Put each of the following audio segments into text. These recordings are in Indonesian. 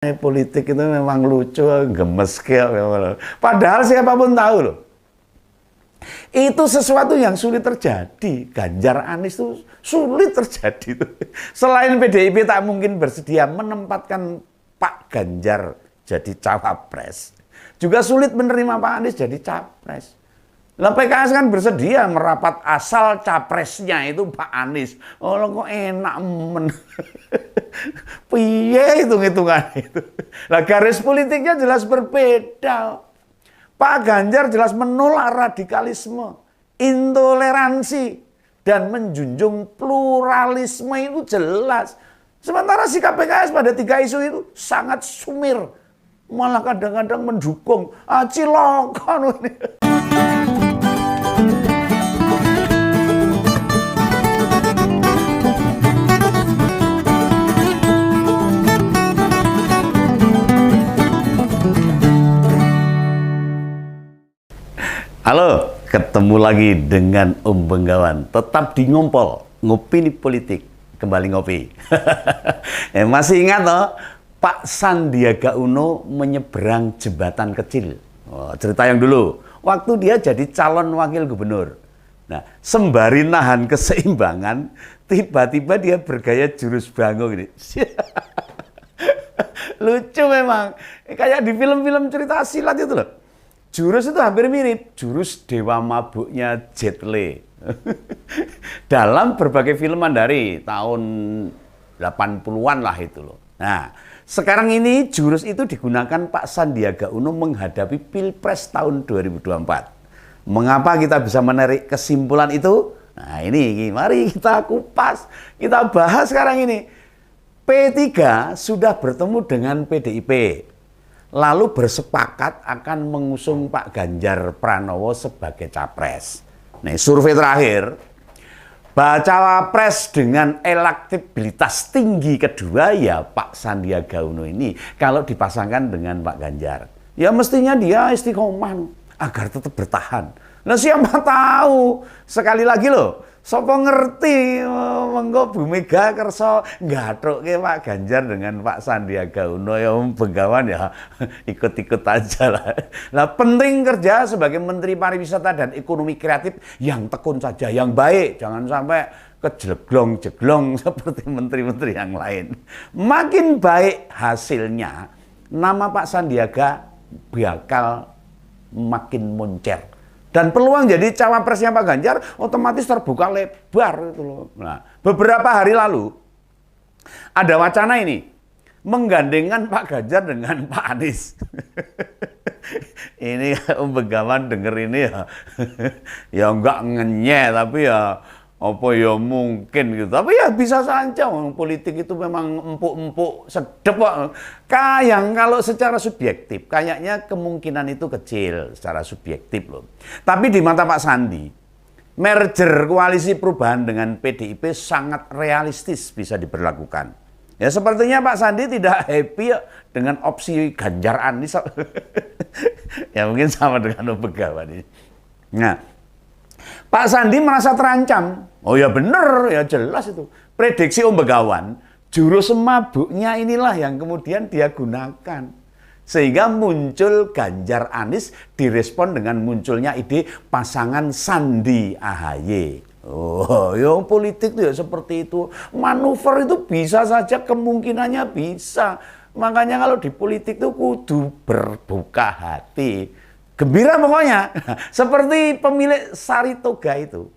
Politik itu memang lucu, gemes padahal siapapun tahu loh. Itu sesuatu yang sulit terjadi. Ganjar Anies itu sulit terjadi. Selain PDIP tak mungkin bersedia menempatkan Pak Ganjar jadi cawapres, juga sulit menerima Pak Anies jadi capres. Lah PKS kan bersedia merapat asal capresnya itu Pak Anies. Oh kok enak men. Piye hitung-hitungan itu. Lah garis politiknya jelas berbeda. Pak Ganjar jelas menolak radikalisme, intoleransi, dan menjunjung pluralisme itu jelas. Sementara sikap PKS pada 3 isu itu sangat sumir. Malah kadang-kadang mendukung. Cilokon ini. Halo, ketemu lagi dengan Om Benggawan. Tetap di Ngompol, ngopini politik, kembali ngopi. Masih ingat toh, Pak Sandiaga Uno menyeberang jembatan kecil. Cerita yang dulu, waktu dia jadi calon wakil gubernur. Nah, sembari nahan keseimbangan, tiba-tiba dia bergaya jurus bango gini. Lucu memang, kayak di film-film cerita silat itu loh. Jurus itu hampir mirip jurus dewa mabuknya Jet Li. Dalam berbagai film Mandari tahun 80-an lah itu loh. Nah, sekarang ini jurus itu digunakan Pak Sandiaga Uno menghadapi Pilpres tahun 2024. Mengapa kita bisa menarik kesimpulan itu? Nah, ini mari kita kupas, kita bahas sekarang ini. P3 sudah bertemu dengan PDIP. Lalu bersepakat akan mengusung Pak Ganjar Pranowo sebagai capres. Nih, survei terakhir, bacawa pres dengan elektabilitas tinggi kedua ya Pak Sandiaga Uno ini. Kalau dipasangkan dengan Pak Ganjar, ya mestinya dia istiqomah agar tetap bertahan. Nah siapa tahu, sekali lagi loh, sapa ngerti mengko Bu Mega kersa nggathrukke Pak Ganjar dengan Pak Sandiaga Uno ya Benggawan ya ikut-ikut aja lah. Nah penting kerja sebagai Menteri Pariwisata dan Ekonomi Kreatif yang tekun saja, yang baik, jangan sampai kejeglong-jeglong seperti menteri-menteri yang lain. Makin baik hasilnya, nama Pak Sandiaga bakal makin moncer. Dan peluang jadi cawapresnya Pak Ganjar otomatis terbuka lebar gitu loh. Nah, beberapa hari lalu ada wacana ini menggandengkan Pak Ganjar dengan Pak Anies. Ini Om Benggawan denger ini ya, ya enggak ngenyeh tapi ya apa ya mungkin gitu. Tapi ya bisa saja, politik itu memang empuk-empuk sedep kok. Yang kalau secara subjektif, kayaknya kemungkinan itu kecil secara subjektif loh. Tapi di mata Pak Sandi, merger koalisi perubahan dengan PDIP sangat realistis bisa diberlakukan. Ya sepertinya Pak Sandi tidak happy dengan opsi Ganjar Anies. Ya mungkin sama dengan Om Benggawan ini. Nah, Pak Sandi merasa terancam. Oh ya bener, ya jelas itu. Prediksi Om Benggawan, jurus mabuknya inilah yang kemudian dia gunakan. Sehingga muncul Ganjar Anies direspon dengan munculnya ide pasangan Sandi AHY. Oh, ya politik itu ya seperti itu. Manuver itu bisa saja, kemungkinannya bisa. Makanya kalau di politik itu kudu berbuka hati. Gembira pokoknya. Seperti pemilik Saritoga itu.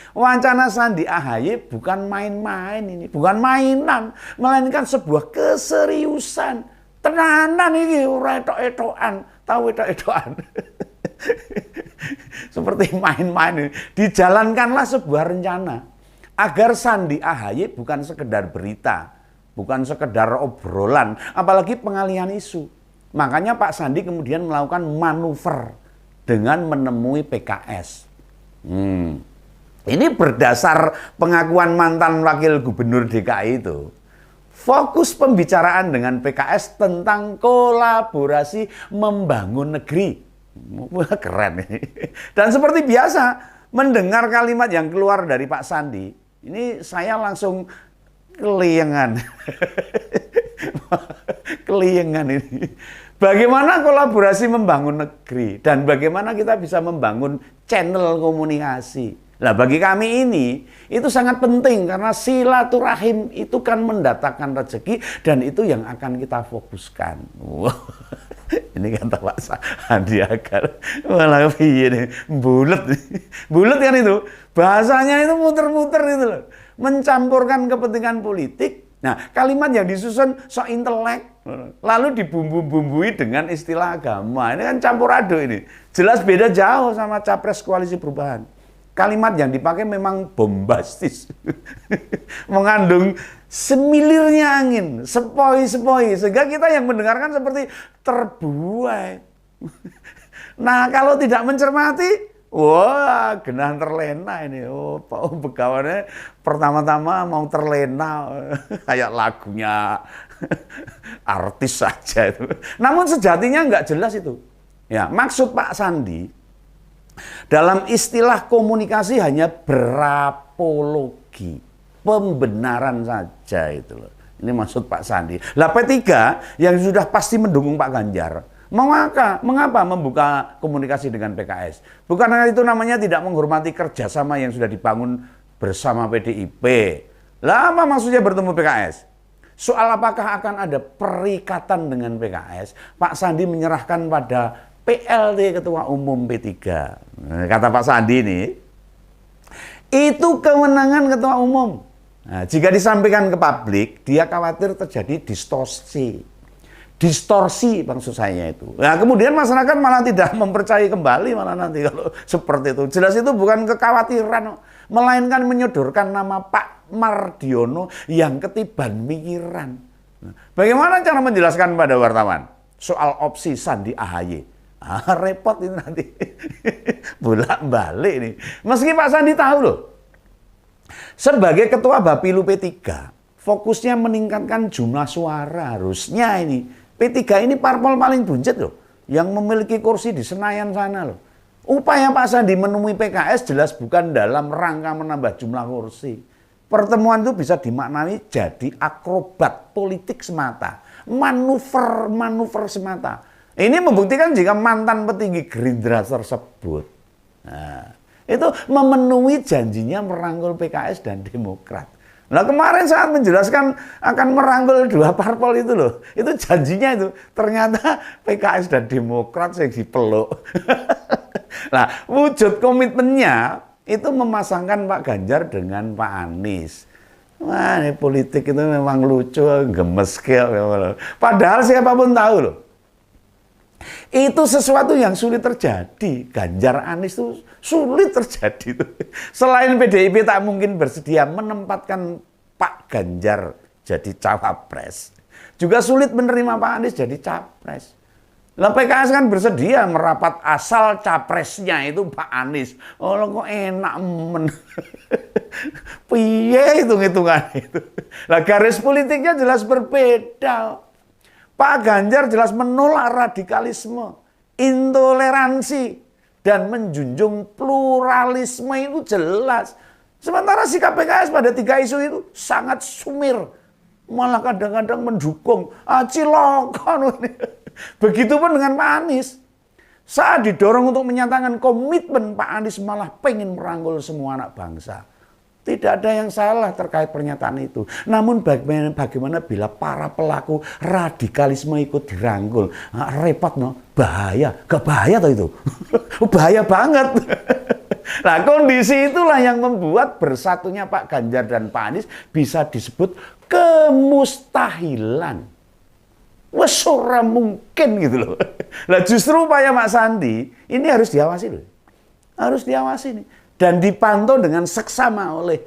Wacana Sandi AHY bukan main-main ini, bukan mainan, melainkan sebuah keseriusan. Tenanan ini, ora etok-etokan, tahu etok-etokan. Seperti main-main ini. Dijalankanlah sebuah rencana agar Sandi AHY bukan sekedar berita, bukan sekedar obrolan, apalagi pengalihan isu. Makanya Pak Sandi kemudian melakukan manuver dengan menemui PKS. Ini berdasar pengakuan mantan wakil gubernur DKI itu. Fokus pembicaraan dengan PKS tentang kolaborasi membangun negeri. Wah, keren ini. Dan seperti biasa, mendengar kalimat yang keluar dari Pak Sandi, ini saya langsung keliengan. Keliengan ini. Bagaimana kolaborasi membangun negeri dan bagaimana kita bisa membangun channel komunikasi. Nah, bagi kami ini itu sangat penting karena silaturahim itu kan mendatangkan rezeki dan itu yang akan kita fokuskan. Wow. Ini kata Pak Sandi Akar, malah piye bulet, bulet kan itu bahasanya itu muter-muter itu loh, mencampurkan kepentingan politik. Nah, kalimat yang disusun sok intelek, lalu dibumbu-bumbui dengan istilah agama. Ini kan campur aduk ini. Jelas beda jauh sama Capres Koalisi Perubahan. Kalimat yang dipakai memang bombastis. Mengandung semilirnya angin, sepoi-sepoi. Sehingga kita yang mendengarkan seperti terbuai. Nah, kalau tidak mencermati, wah, genah terlena ini. Oh, Pak Begawannya pertama-tama mau terlena kayak lagunya artis saja itu. Namun sejatinya nggak jelas itu. Ya, maksud Pak Sandi dalam istilah komunikasi hanya berapologi, pembenaran saja itu loh. Ini maksud Pak Sandi. Lah P3 yang sudah pasti mendukung Pak Ganjar, mengapa membuka komunikasi dengan PKS? Bukan itu namanya tidak menghormati kerjasama yang sudah dibangun bersama PDIP. Lah apa maksudnya bertemu PKS? Soal apakah akan ada perikatan dengan PKS, Pak Sandi menyerahkan pada PLT Ketua Umum P3. Kata Pak Sandi ini, itu kewenangan Ketua Umum. Nah, jika disampaikan ke publik, dia khawatir terjadi distorsi. Distorsi maksud saya itu. Nah, kemudian masyarakat malah tidak mempercayai kembali malah nanti kalau seperti itu. Jelas itu bukan kekhawatiran, melainkan menyodorkan nama Pak Mardiono yang ketiban pikiran. Nah, bagaimana cara menjelaskan pada wartawan soal opsi Sandi AHY? Repot ini nanti. Bolak-balik nih. Meski Pak Sandi tahu loh, sebagai ketua Bapilu P3, fokusnya meningkatkan jumlah suara. Harusnya ini P3 ini parpol paling buncit loh, yang memiliki kursi di Senayan sana loh. Upaya Pak Sandi menemui PKS jelas bukan dalam rangka menambah jumlah kursi. Pertemuan itu bisa dimaknai jadi akrobat politik semata, manuver semata. Ini membuktikan jika mantan petinggi Gerindra tersebut, nah, itu memenuhi janjinya merangkul PKS dan Demokrat. Nah, kemarin saat menjelaskan akan merangkul dua parpol itu loh, itu janjinya itu ternyata PKS dan Demokrat yang dipeluk. Nah, wujud komitmennya itu memasangkan Pak Ganjar dengan Pak Anies. Wah, ini politik itu memang lucu, gemes kayak. Padahal siapapun tahu loh, itu sesuatu yang sulit terjadi. Ganjar Anies itu sulit terjadi. Selain PDIP tak mungkin bersedia menempatkan Pak Ganjar jadi cawapres, juga sulit menerima Pak Anies jadi capres. Lah PKS kan bersedia merapat asal capresnya itu Pak Anies. Oh kok enak men. Piye hitung-hitungan itu. Lah garis politiknya jelas berbeda. Pak Ganjar jelas menolak radikalisme, intoleransi, dan menjunjung pluralisme itu jelas. Sementara sikap PKS pada 3 isu itu sangat sumir, malah kadang-kadang mendukung. Cilokon. Begitupun dengan Pak Anies. Saat didorong untuk menyatakan komitmen, Pak Anies malah pengen merangkul semua anak bangsa. Tidak ada yang salah terkait pernyataan itu. Namun bagaimana bila para pelaku radikalisme ikut dirangkul? Nah, repot no, bahaya. Gak bahaya toh itu? Bahaya banget. Nah, kondisi itulah yang membuat bersatunya Pak Ganjar dan Pak Anies bisa disebut kemustahilan. Wah, ora mungkin gitu loh. Nah, justru upaya Pak Sandi ini harus diawasi loh. Harus diawasi nih. Dan dipantau dengan seksama oleh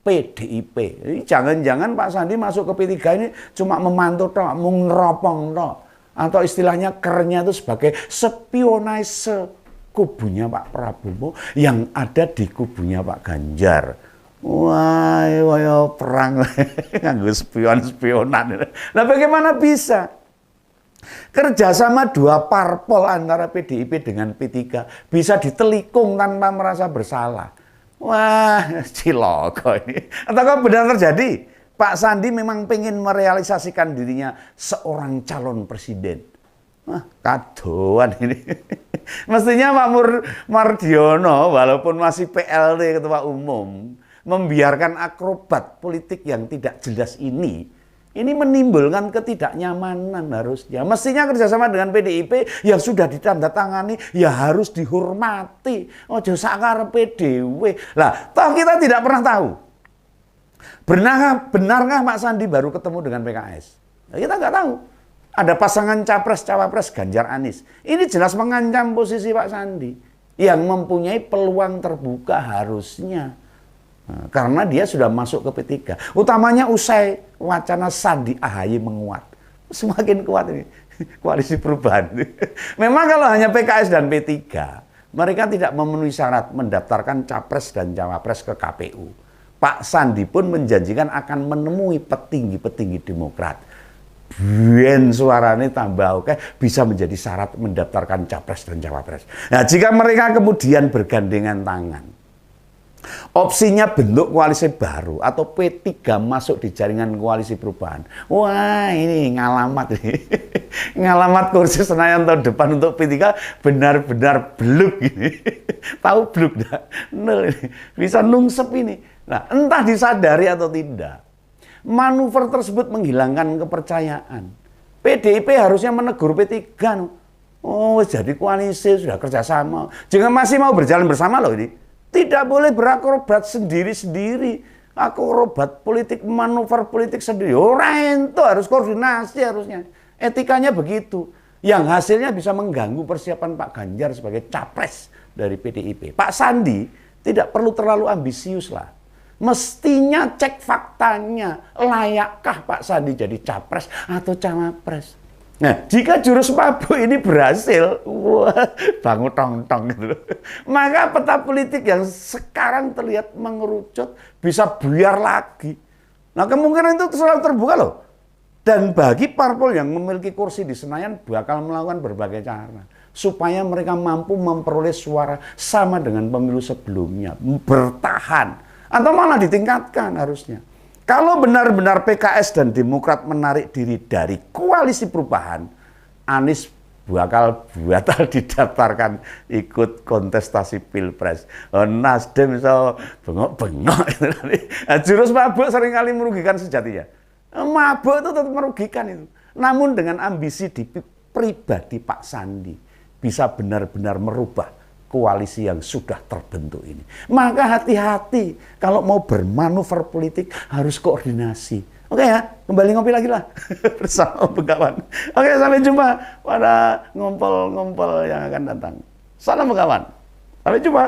PDIP. Jangan-jangan Pak Sandi masuk ke P3 ini cuma memantau toh, ngeropong toh. Atau istilahnya kerennya itu sebagai spionase kubunya Pak Prabowo yang ada di kubunya Pak Ganjar. Wah, perang nganggo spion-spionan. Nah, bagaimana bisa kerjasama dua parpol antara PDIP dengan P3 bisa ditelikung tanpa merasa bersalah? Wah, ciloko ini. Ataukah benar terjadi Pak Sandi memang pengen merealisasikan dirinya seorang calon presiden. Kadoan ini. Mestinya Pak Mardiono walaupun masih PLT Ketua Umum membiarkan akrobat politik yang tidak jelas ini menimbulkan ketidaknyamanan harusnya. Mestinya kerjasama dengan PDIP yang sudah ditandatangani ya harus dihormati. Ojo sakarepe dhewe. Lah, toh kita tidak pernah tahu. Benarkah Pak Sandi baru ketemu dengan PKS? Nah, kita nggak tahu. Ada pasangan capres-cawapres Ganjar Anies. Ini jelas mengancam posisi Pak Sandi yang mempunyai peluang terbuka harusnya. Nah, karena dia sudah masuk ke P3. Utamanya usai wacana Sandi AHY menguat. Semakin kuat ini koalisi perubahan. Memang kalau hanya PKS dan P3, mereka tidak memenuhi syarat mendaftarkan capres dan cawapres ke KPU. Pak Sandi pun menjanjikan akan menemui petinggi-petinggi Demokrat. Bien suaranya tambah oke, bisa menjadi syarat mendaftarkan capres dan cawapres. Nah, jika mereka kemudian bergandengan tangan, opsinya bentuk koalisi baru atau P3 masuk di jaringan koalisi perubahan. Wah, ini ngalamat ini. Ngalamat kursi Senayan tahun depan untuk P3 benar-benar bluk ini. Tahu bluk dah? Nol ini. Bisa nungsep ini. Nah, entah disadari atau tidak, manuver tersebut menghilangkan kepercayaan. PDIP harusnya menegur P3. Oh, jadi koalisi sudah kerjasama. Jangan masih mau berjalan bersama loh ini. Tidak boleh berakrobat sendiri-sendiri. Akrobat politik, manuver politik sendiri. Orang itu harus koordinasi harusnya. Etikanya begitu. Yang hasilnya bisa mengganggu persiapan Pak Ganjar sebagai capres dari PDIP. Pak Sandi tidak perlu terlalu ambisius lah. Mestinya cek faktanya, layakkah Pak Sandi jadi capres atau cawapres? Nah, jika jurus mabuk ini berhasil, wah, bangun tong-tong gitu. Maka peta politik yang sekarang terlihat mengerucut bisa buyar lagi. Nah, kemungkinan itu selalu terbuka loh. Dan bagi parpol yang memiliki kursi di Senayan bakal melakukan berbagai cara supaya mereka mampu memperoleh suara sama dengan pemilu sebelumnya, bertahan. Atau malah ditingkatkan harusnya. Kalau benar-benar PKS dan Demokrat menarik diri dari koalisi perubahan, Anies bakal batal didaftarkan ikut kontestasi Pilpres. Nasdem bisa bengok-bengok. Jurus mabuk seringkali merugikan sejatinya. Mabuk itu tetap merugikan itu. Namun dengan ambisi di pribadi Pak Sandi bisa benar-benar merubah koalisi yang sudah terbentuk ini. Maka hati-hati kalau mau bermanuver politik harus koordinasi. Oke ya, kembali ngopi lagi lah bersama Begawan. Oke, sampai jumpa pada ngompol-ngompol yang akan datang. Salam Begawan. Sampai jumpa.